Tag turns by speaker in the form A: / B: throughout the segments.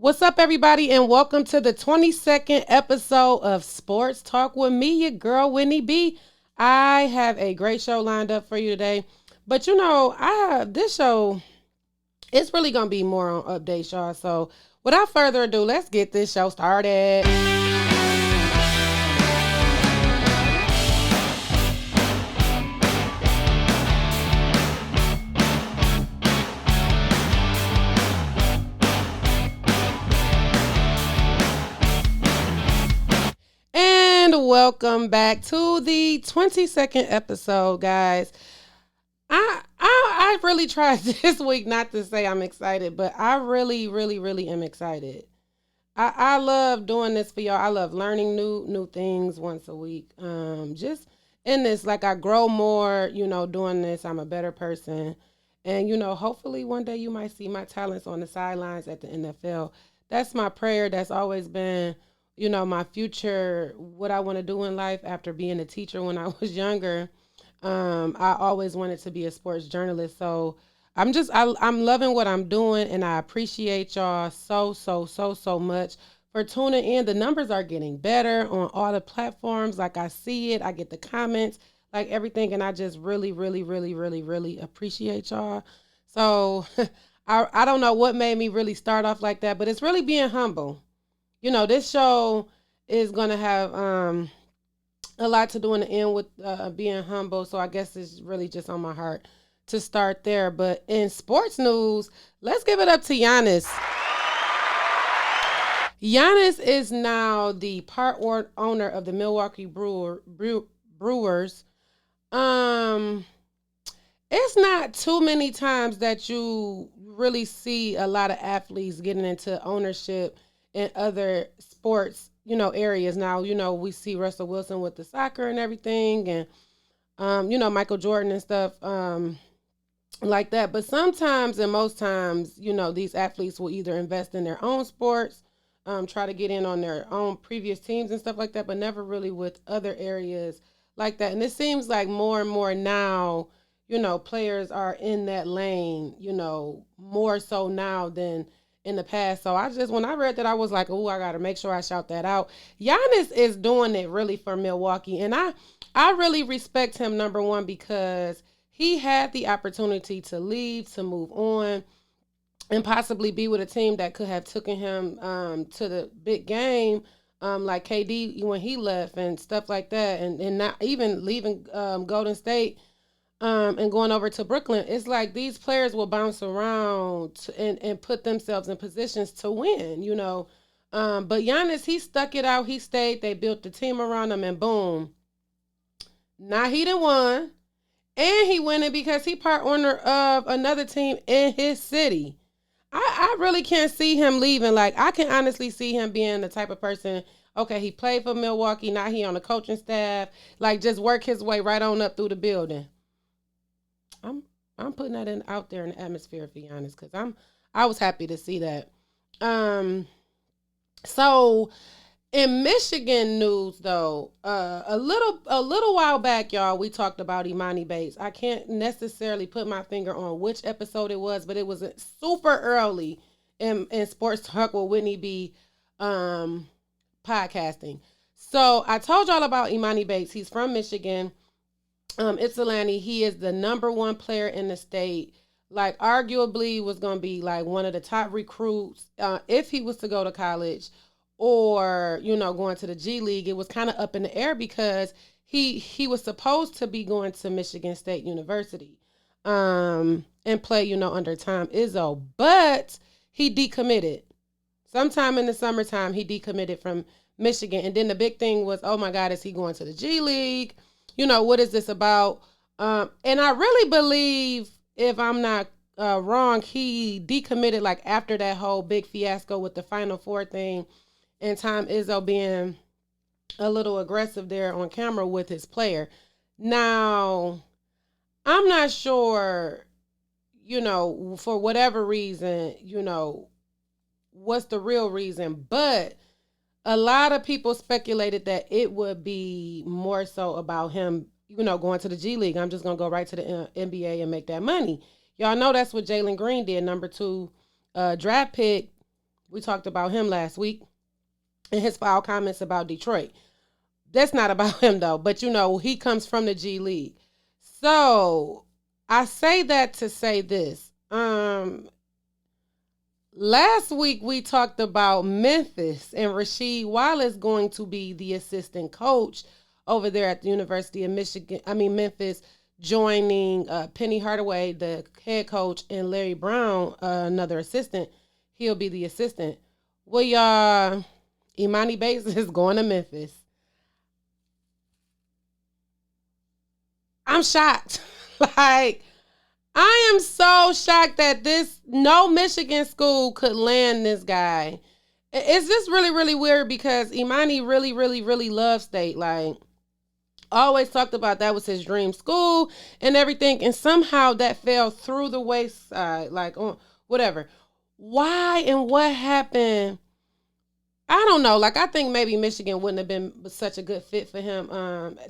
A: What's up, everybody, and welcome to the 22nd episode of Sports Talk with me, your girl, Whitney B. I have a great show lined up for you today. But this show, it's really going to be more on updates, y'all. So without further ado, let's get this show started. And welcome back to the 22nd episode, guys. I really tried this week not to say I'm excited, but I really am excited. I love doing this for y'all. I love learning new things once a week. Just in this, like I grow more, doing this. I'm a better person. And hopefully one day you might see my talents on the sidelines at the NFL. That's my prayer. That's always been, my future, what I want to do in life after being a teacher when I was younger. I always wanted to be a sports journalist. So I'm loving what I'm doing, and I appreciate y'all so much for tuning in. The numbers are getting better on all the platforms. Like I see it, I get the comments, like everything, and I just really appreciate y'all. So I don't know what made me really start off like that, but it's really being humble. This show is gonna have a lot to do in the end with being humble. So I guess it's really just on my heart to start there. But in sports news, let's give it up to Giannis. Giannis is now the owner of the Milwaukee Brewers. It's not too many times that you really see a lot of athletes getting into ownership in other sports, areas. Now, we see Russell Wilson with the soccer and everything, and Michael Jordan and stuff like that. But sometimes and most times, these athletes will either invest in their own sports, try to get in on their own previous teams and stuff like that, but never really with other areas like that. And it seems like more and more now, players are in that lane, more so now than in the past. So when I read that, I was like, oh, I got to make sure I shout that out. Giannis is doing it really for Milwaukee. And I really respect him, number one, because he had the opportunity to leave, to move on, and possibly be with a team that could have taken him to the big game, like KD when he left and stuff like that. And not even leaving Golden State and going over to Brooklyn. It's like these players will bounce around and put themselves in positions to win, But Giannis, he stuck it out. He stayed. They built the team around him, and boom. Now he done won. And he winning because he part owner of another team in his city. I really can't see him leaving. Like, I can honestly see him being the type of person, okay, he played for Milwaukee. Now he on the coaching staff. Like, just work his way right on up through the building. I'm putting that out there in the atmosphere, to be honest, because I was happy to see that. So in Michigan news, though, a little while back, y'all, we talked about Emoni Bates. I can't necessarily put my finger on which episode it was, but it was super early in Sports Talk with Whitney B. Podcasting. So I told y'all about Emoni Bates. He's from Michigan. Ypsilanti. He is the number one player in the state. Like, arguably was going to be like one of the top recruits if he was to go to college or, going to the G League. It was kind of up in the air because he was supposed to be going to Michigan State University and play, under Tom Izzo. But he decommitted. Sometime in the summertime, he decommitted from Michigan. And then the big thing was, oh, my God, is he going to the G League? What is this about? And I really believe, if I'm not wrong, he decommitted like after that whole big fiasco with the Final Four thing and Tom Izzo being a little aggressive there on camera with his player. Now, I'm not sure, for whatever reason, what's the real reason, but a lot of people speculated that it would be more so about him, going to the G League. I'm just going to go right to the NBA and make that money. Y'all know that's what Jalen Green did, number 2 draft pick We talked about him last week and his foul comments about Detroit. That's not about him though, but he comes from the G League. So I say that to say this. Last week we talked about Memphis and Rasheed Wallace going to be the assistant coach over there at the University of Memphis, joining Penny Hardaway, the head coach, and Larry Brown, another assistant. He'll be the assistant. Well, y'all, Emoni Bates is going to Memphis. I'm shocked. Like, I am so shocked that no Michigan school could land this guy. It's just really, really weird because Emoni really, really, really loves State. Like, always talked about that was his dream school and everything. And somehow that fell through the wayside. Like, whatever. Why and what happened? I don't know. Like, I think maybe Michigan wouldn't have been such a good fit for him.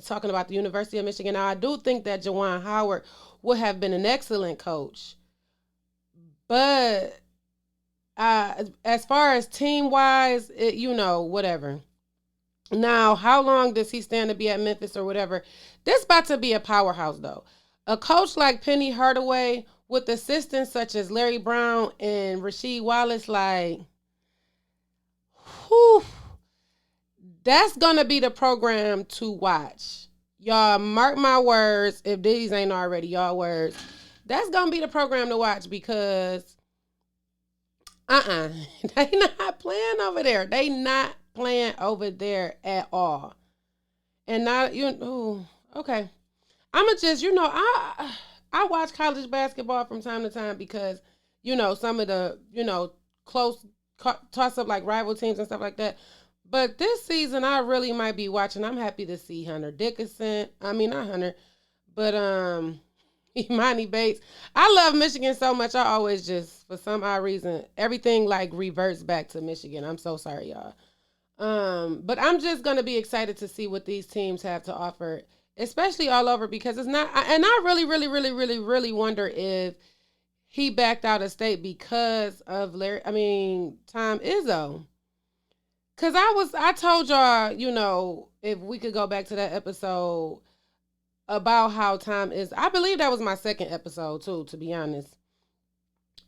A: Talking about the University of Michigan. Now, I do think that Juwan Howard would have been an excellent coach. But as far as team-wise, whatever. Now, how long does he stand to be at Memphis or whatever? This about to be a powerhouse, though. A coach like Penny Hardaway with assistants such as Larry Brown and Rasheed Wallace, like, whew, that's going to be the program to watch. Y'all mark my words, if these ain't already y'all words. That's going to be the program to watch because, they not playing over there. They not playing over there at all. And not, okay. I'm going to just, I watch college basketball from time to time because, some of the, close toss-up like rival teams and stuff like that. But this season, I really might be watching. I'm happy to see Hunter Dickinson. I mean, not Hunter, but Emoni Bates. I love Michigan so much. I always just, for some odd reason, everything like reverts back to Michigan. I'm so sorry, y'all. But I'm just going to be excited to see what these teams have to offer, especially all over because it's not, and I really, really, really, really, really wonder if he backed out of State because of Tom Izzo. Cause I told y'all, if we could go back to that episode about how Tom is, I believe that was my second episode too, to be honest.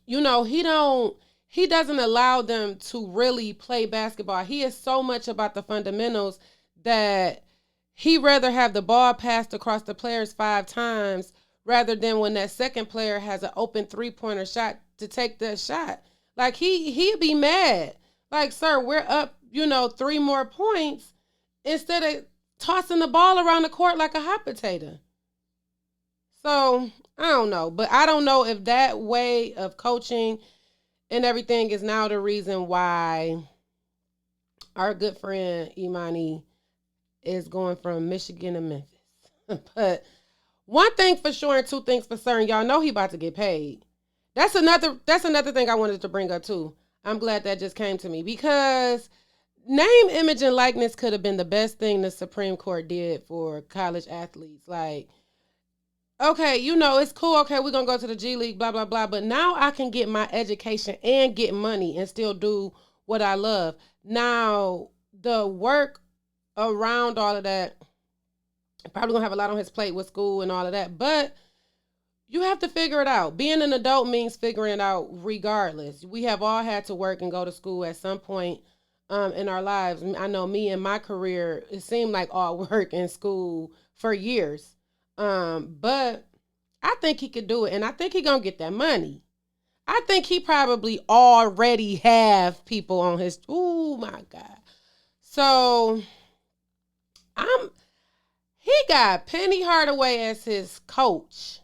A: He doesn't allow them to really play basketball. He is so much about the fundamentals that he rather have the ball passed across the players 5 times rather than when that second player has an open 3-pointer shot to take that shot. Like he'd be mad. Like, sir, we're up, 3 more points instead of tossing the ball around the court like a hot potato. So, I don't know. But I don't know if that way of coaching and everything is now the reason why our good friend Emoni is going from Michigan to Memphis. But one thing for sure and 2 things for certain, y'all know he about to get paid. That's another thing I wanted to bring up too. I'm glad that just came to me because name, image, and likeness could have been the best thing the Supreme Court did for college athletes. Like, okay, it's cool. Okay, we're going to go to the G League, blah, blah, blah. But now I can get my education and get money and still do what I love. Now, the work around all of that, probably going to have a lot on his plate with school and all of that. But you have to figure it out. Being an adult means figuring it out regardless. We have all had to work and go to school at some point in our lives. I know me in my career, it seemed like all work and school for years. But I think he could do it, and I think he gonna get that money. I think he probably already have people on his. Oh my God! So he got Penny Hardaway as his coach,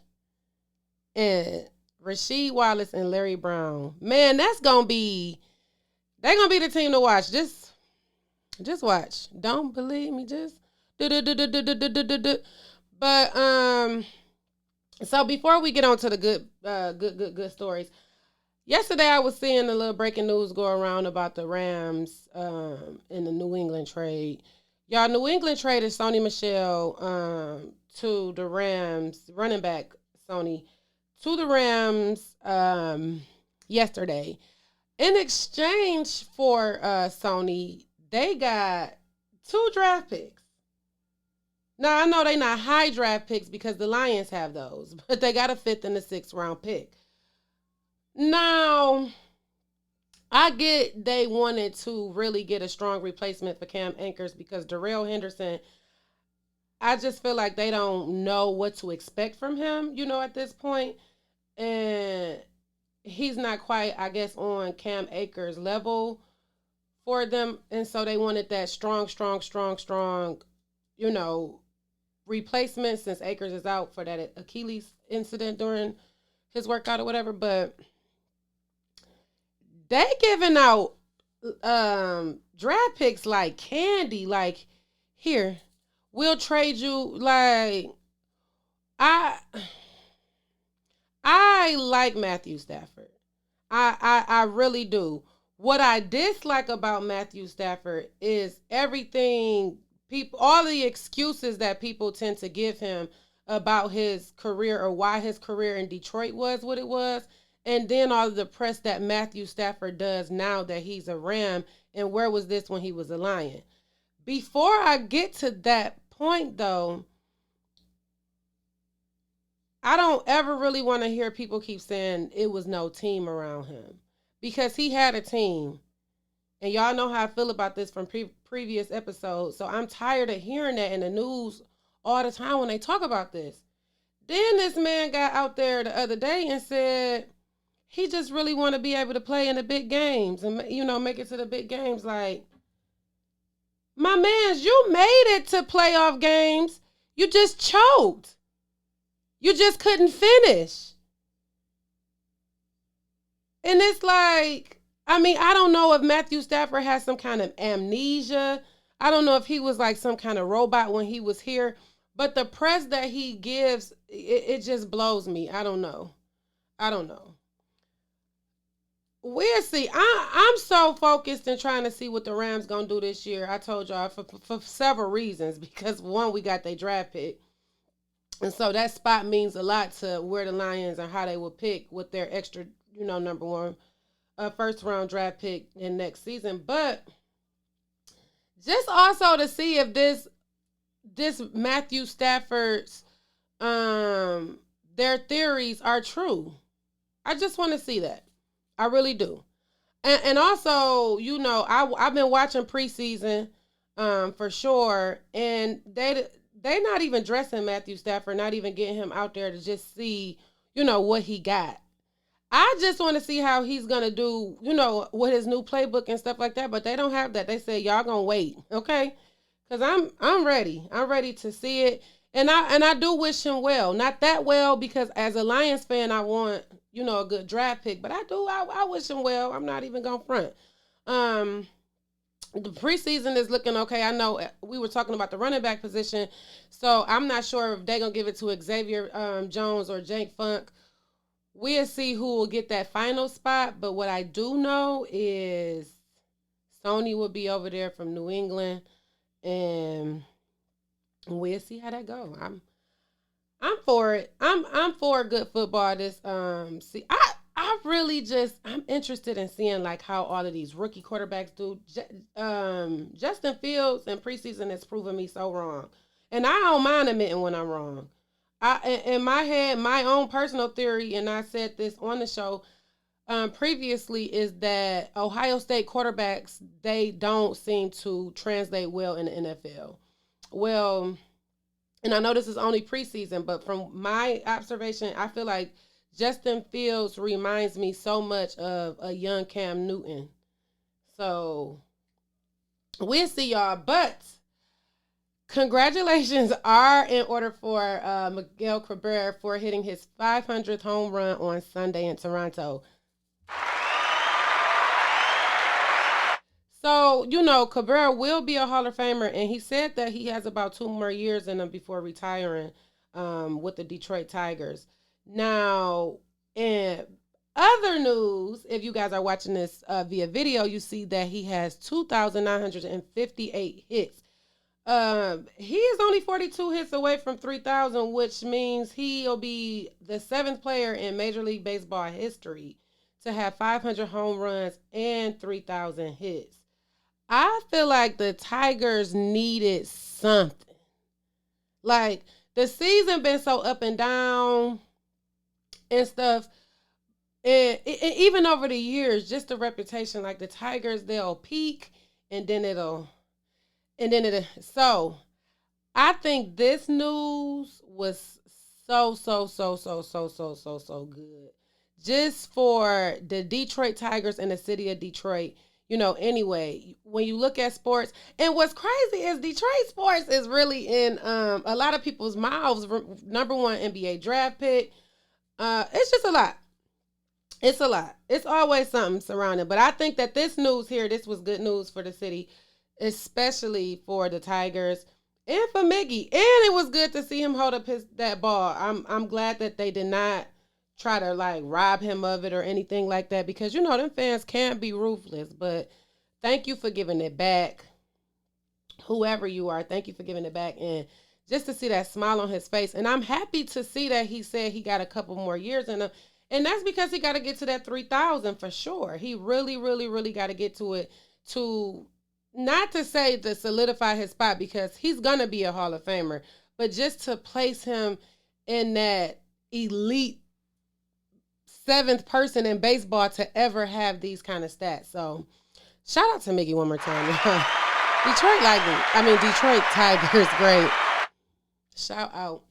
A: and Rasheed Wallace and Larry Brown. Man, they're gonna be the team to watch. Just watch. Don't believe me, just But so before we get on to the good stories, yesterday I was seeing a little breaking news go around about the Rams in the New England trade. Y'all, New England traded Sony Michel to the Rams, running back Sony, to the Rams yesterday. In exchange for Sony, they got 2 draft picks. Now I know they not high draft picks because the Lions have those, but they got a fifth and a sixth round pick. Now I get they wanted to really get a strong replacement for Cam Akers because Darrell Henderson, I just feel like they don't know what to expect from him, at this point. And he's not quite, I guess, on Cam Akers' level for them. And so they wanted that strong, strong, strong, strong, you know, replacement since Akers is out for that Achilles incident during his workout or whatever. But they giving out draft picks like candy. Like, here, we'll trade you. Like, I I like Matthew Stafford. I really do. What I dislike about Matthew Stafford is everything people, all the excuses that people tend to give him about his career or why his career in Detroit was what it was, and then all of the press that Matthew Stafford does now that he's a Ram, and where was this when he was a Lion? Before I get to that point, though, I don't ever really want to hear people keep saying it was no team around him because he had a team. And y'all know how I feel about this from previous episodes. So I'm tired of hearing that in the news all the time when they talk about this. Then this man got out there the other day and said he just really want to be able to play in the big games and make it to the big games. Like, my mans, you made it to playoff games. You just choked. You just couldn't finish. And it's like, I mean, I don't know if Matthew Stafford has some kind of amnesia. I don't know if he was like some kind of robot when he was here. But the press that he gives, it just blows me. I don't know. I don't know. We'll see. I'm so focused in trying to see what the Rams going to do this year. I told y'all for several reasons. Because, one, we got their draft pick. And so that spot means a lot to where the Lions and how they will pick with their extra, number one first round draft pick in next season. But just also to see if this Matthew Stafford's their theories are true. I just want to see that. I really do. And also, I've been watching preseason for sure, and they not even dressing Matthew Stafford, not even getting him out there to just see, what he got. I just want to see how he's gonna do, with his new playbook and stuff like that. But they don't have that. They said y'all gonna wait, okay? Because I'm ready. I'm ready to see it, and I do wish him well. Not that well because as a Lions fan, I want a good draft pick. But I wish him well. I'm not even gonna front. Um, the preseason is looking okay. I know we were talking about the running back position, so I'm not sure if they're gonna give it to Xavier Jones or Jake Funk. We'll see who will get that final spot. But what I do know is Sony will be over there from New England, and we'll see how that go. I'm for it. I'm for good football. See, I really just I'm interested in seeing like how all of these rookie quarterbacks do. Justin Fields in preseason has proven me so wrong, and I don't mind admitting when I'm wrong. In my head, my own personal theory, and I said this on the show previously, is that Ohio State quarterbacks, they don't seem to translate well in the NFL. Well, and I know this is only preseason, but from my observation, I feel like Justin Fields reminds me so much of a young Cam Newton. So we'll see, y'all. But congratulations are in order for Miguel Cabrera for hitting his 500th home run on Sunday in Toronto. So, Cabrera will be a Hall of Famer, and he said that he has about 2 more years in him before retiring with the Detroit Tigers. Now, in other news, if you guys are watching this via video, you see that he has 2,958 hits. He is only 42 hits away from 3,000, which means he'll be the 7th player in Major League Baseball history to have 500 home runs and 3,000 hits. I feel like the Tigers needed something. Like the season been so up and down and stuff. And even over the years, just the reputation, like the Tigers, they'll peak and then it'll. So I think this news was so good. Just for the Detroit Tigers and the city of Detroit. Anyway, when you look at sports, and what's crazy is Detroit sports is really in a lot of people's mouths. Number one NBA draft pick. It's just a lot. It's a lot. It's always something surrounding. But I think that this news here, this was good news for the city, especially for the Tigers and for Miggy. And it was good to see him hold up that ball. I'm glad that they did not try to like rob him of it or anything like that, because them fans can't be ruthless. But thank you for giving it back. Whoever you are, thank you for giving it back. And just to see that smile on his face. And I'm happy to see that he said he got a couple more years in him. And that's because he got to get to that 3,000 for sure. He really, really, really got to get to it, to not to say to solidify his spot, because he's going to be a Hall of Famer, but just to place him in that elite seventh person in baseball to ever have these kind of stats. So shout out to Miggy one more time. Detroit Tigers, great. Shout out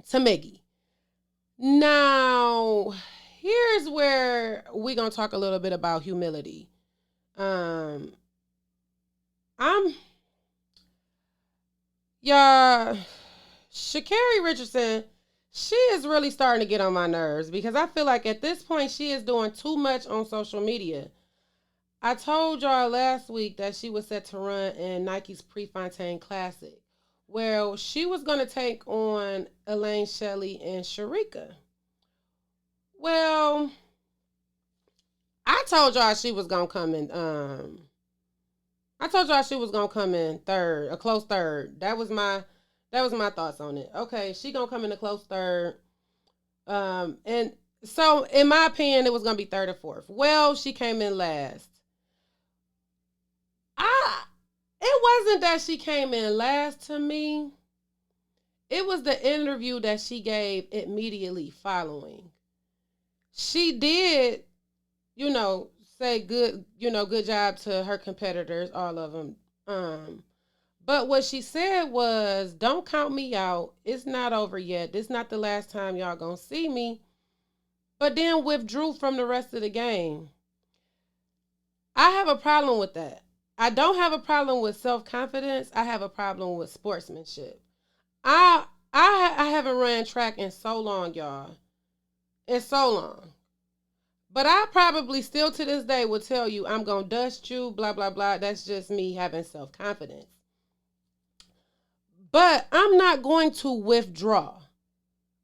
A: to Miggy. Now, here's where we're going to talk a little bit about humility. Y'all, Sha'Carri Richardson, she is really starting to get on my nerves, because I feel like at this point she is doing too much on social media. I told y'all last week that she was set to run in Nike's Prefontaine Classic. Well, she was going to take on Elaine Shelley and Sharika. Well, I told y'all she was going to come in. I told y'all she was going to come in third, a close third. That was my thoughts on it. Okay, she going to come in a close third. And so, in my opinion, it was going to be third or fourth. Well, she came in last. It wasn't that she came in last to me. It was the interview that she gave immediately following. She did, say good job to her competitors, all of them. But what she said was, don't count me out. It's not over yet. This is not the last time y'all gonna see me. But then withdrew from the rest of the game. I have a problem with that. I don't have a problem with self-confidence. I have a problem with sportsmanship. I haven't ran track in so long, y'all. In so long. But I probably still to this day will tell you I'm going to dust you, blah, blah, blah. That's just me having self-confidence. But I'm not going to withdraw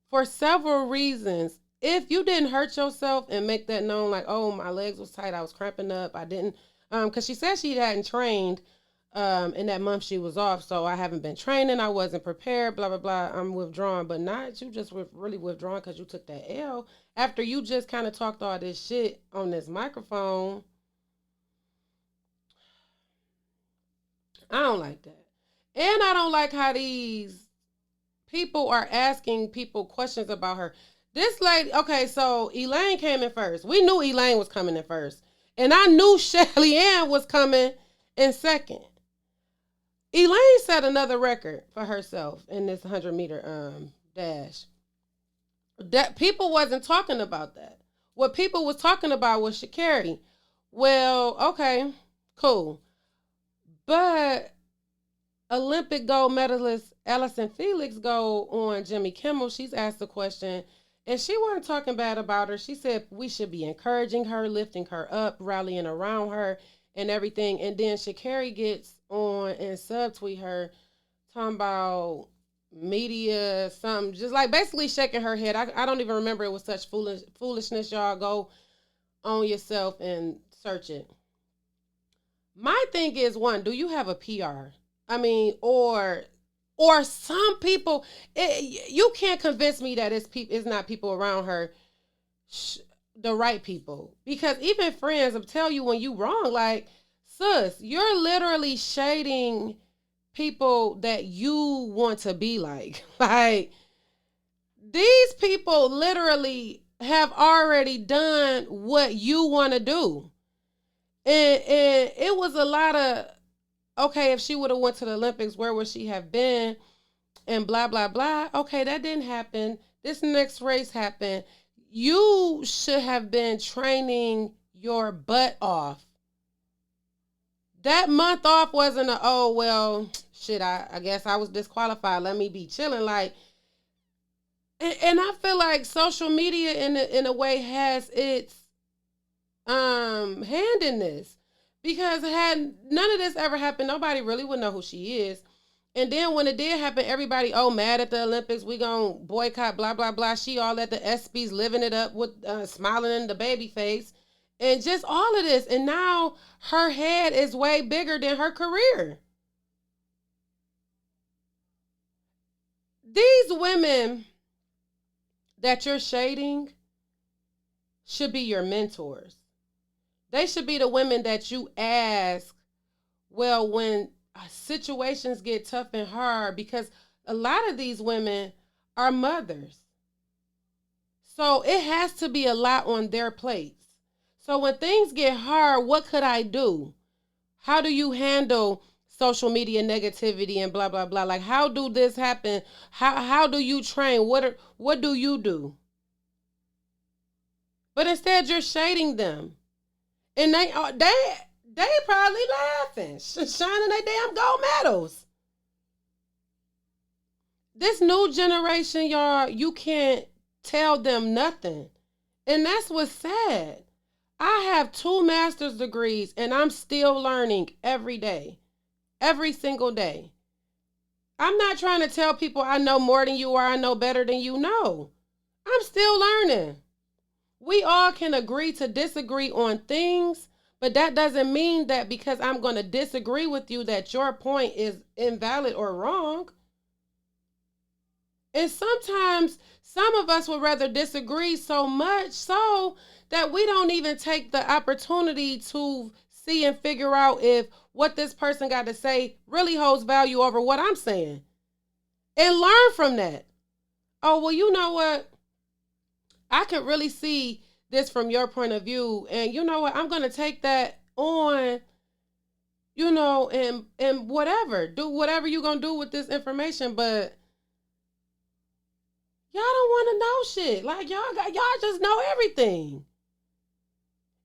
A: for several reasons. If you didn't hurt yourself and make that known, like, oh, my legs was tight, I was cramping up, I didn't, because she said she hadn't trained in that month she was off, so I haven't been training, I wasn't prepared, blah, blah, blah, I'm withdrawing. But not you just really withdrawing because you took that L after you just kind of talked all this shit on this microphone. I don't like that. And I don't like how these people are asking people questions about her. This lady, okay, so Elaine came in first. We knew Elaine was coming in first. And I knew Shelly Ann was coming in second. Elaine set another record for herself in this 100-meter dash. That people wasn't talking about that. What people was talking about was Sha'Carri. Well, okay, cool. But Olympic gold medalist Allison Felix go on Jimmy Kimmel. She's asked a question, and she wasn't talking bad about her. She said we should be encouraging her, lifting her up, rallying around her, and everything. And then Sha'Carri gets on and subtweet her, talking about media, something, just like basically shaking her head. I don't even remember it was such foolishness. Y'all go on yourself and search it. My thing is, one, do you have a PR? I mean, or some people, you can't convince me that it's not people around her. the right people. Because even friends will tell you when you wrong, like, sis, you're literally shading people that you want to be like. Like, these people literally have already done what you want to do. And it was a lot of, okay, if she would have went to the Olympics, where would she have been? And blah, blah, blah. Okay, that didn't happen. This next race happened. You should have been training your butt off. That month off wasn't a, oh, well, shit, I guess I was disqualified. Let me be chilling. Like, and I feel like social media in a way has its hand in this. Because had none of this ever happened, nobody really would know who she is. And then when it did happen, everybody, oh, mad at the Olympics, we gonna boycott, blah, blah, blah. She all at the ESPYs living it up with smiling in the baby face. And just all of this. And now her head is way bigger than her career. These women that you're shading should be your mentors. They should be the women that you ask, well, when situations get tough and hard, because a lot of these women are mothers. So it has to be a lot on their plates. So when things get hard, what could I do? How do you handle social media negativity and blah, blah, blah? Like, how do this happen? How do you train? What do you do? But instead, you're shading them. And they probably laughing, shining their damn gold medals. This new generation, y'all, you can't tell them nothing. And that's what's sad. I have 2 master's degrees and I'm still learning every day. Every single day. I'm not trying to tell people I know more than you or I know better than you. No. I'm still learning. We all can agree to disagree on things, but that doesn't mean that because I'm going to disagree with you that your point is invalid or wrong. And sometimes some of us would rather disagree so much so that we don't even take the opportunity to see and figure out if what this person got to say really holds value over what I'm saying. And learn from that. Oh, well, you know what? I could really see this from your point of view. And you know what? I'm going to take that on, and whatever. Do whatever you're going to do with this information. But y'all don't want to know shit. Like, y'all just know everything.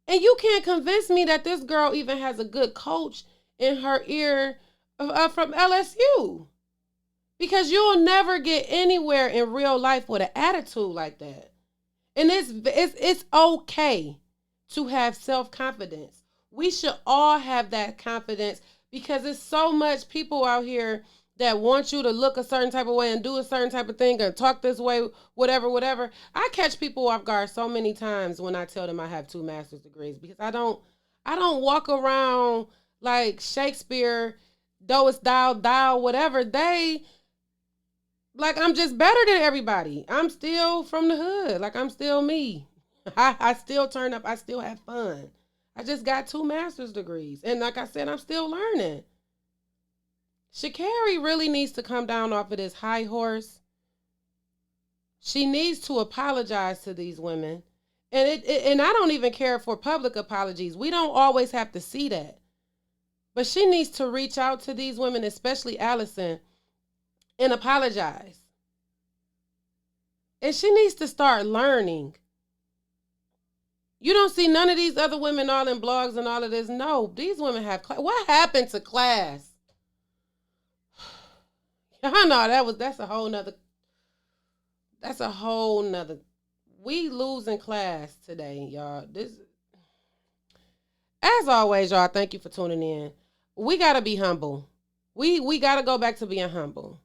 A: And you can't convince me that this girl even has a good coach in her ear from LSU. Because you'll never get anywhere in real life with an attitude like that. And it's okay to have self-confidence. We should all have that confidence because there's so much people out here that want you to look a certain type of way and do a certain type of thing and talk this way, whatever. I catch people off guard so many times when I tell them I have 2 master's degrees because I don't walk around like Shakespeare, though it's thou, whatever. Like, I'm just better than everybody. I'm still from the hood. Like, I'm still me. I still turn up. I still have fun. I just got 2 master's degrees. And like I said, I'm still learning. Sha'Carri really needs to come down off of this high horse. She needs to apologize to these women. And I don't even care for public apologies. We don't always have to see that. But she needs to reach out to these women, especially Allison, and apologize. And she needs to start learning. You don't see none of these other women all in blogs and all of this. No, these women have class. What happened to class? I know that's a whole nother. We losing class today, y'all. As always, y'all, thank you for tuning in. We gotta be humble. We gotta go back to being humble.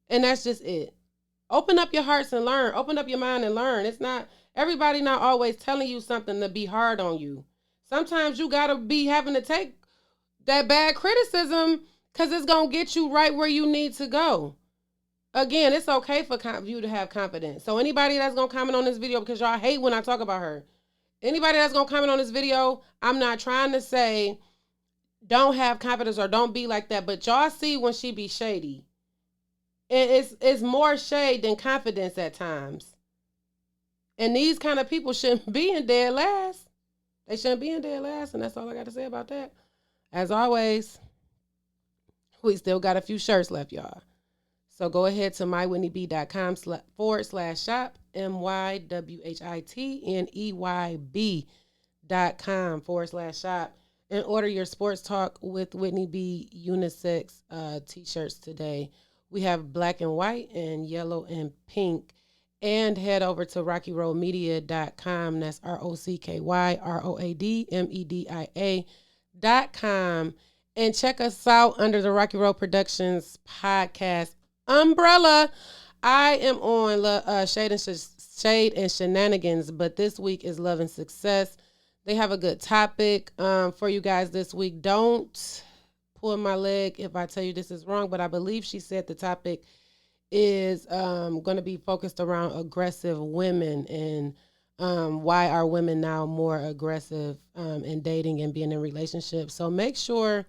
A: And that's just it. Open up your hearts and learn. Open up your mind and learn. It's not, everybody not always telling you something to be hard on you. Sometimes you got to be having to take that bad criticism because it's going to get you right where you need to go. Again, it's okay for you to have confidence. So anybody that's gonna comment on this video, because y'all hate when I talk about her, anybody that's gonna comment on this video, I'm not trying to say don't have confidence or don't be like that, but y'all see when she be shady. It's more shade than confidence at times. And these kind of people shouldn't be in dead last. They shouldn't be in dead last, and that's all I got to say about that. As always, we still got a few shirts left, y'all. So go ahead to mywhitneyb.com/shop, mywhitneyb.com/shop, and order your Sports Talk with Whitney B unisex t-shirts today. We have black and white and yellow and pink. And head over to rockyroadmedia.com. That's ROCKYROADMEDIA.com. And check us out under the Rocky Road Productions podcast umbrella. I am on Shade and Shenanigans, but this week is Love and Success. They have a good topic for you guys this week. Don't pull my leg if I tell you this is wrong, but I believe she said the topic is going to be focused around aggressive women and why are women now more aggressive in dating and being in relationships. So make sure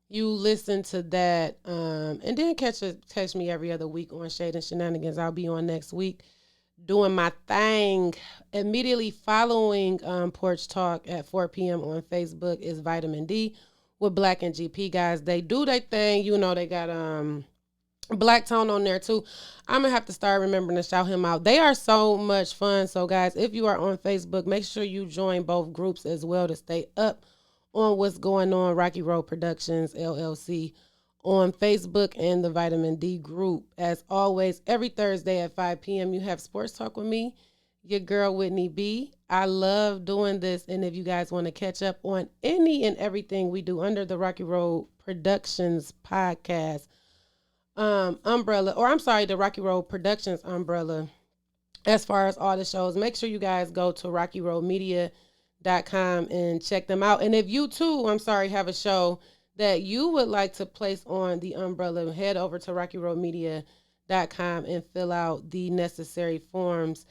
A: you listen to that and then catch me every other week on Shade and Shenanigans. I'll be on next week doing my thing. Immediately following Porch Talk at 4 p.m. on Facebook is Vitamin D with Black and GP, guys. They do their thing. You know, they got Black Tone on there too. I'm gonna have to start remembering to shout him out. They are so much fun. So guys, if you are on Facebook, make sure you join both groups as well to stay up on what's going on. Rocky Road Productions LLC on Facebook and the Vitamin D group. As always, every Thursday at 5 p.m. you have Sports Talk with me, your girl Whitney B. I love doing this, and if you guys want to catch up on any and everything we do under the Rocky Road Productions podcast umbrella, or I'm sorry, the Rocky Road Productions umbrella, as far as all the shows, make sure you guys go to rockyroadmedia.com and check them out. And if you too, have a show that you would like to place on the umbrella, head over to rockyroadmedia.com and fill out the necessary forms.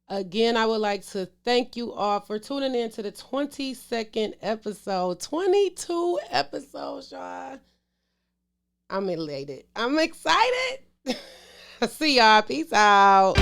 A: Again, I would like to thank you all for tuning in to the 22nd episode. 22 episodes, y'all. I'm elated. I'm excited. See y'all. Peace out.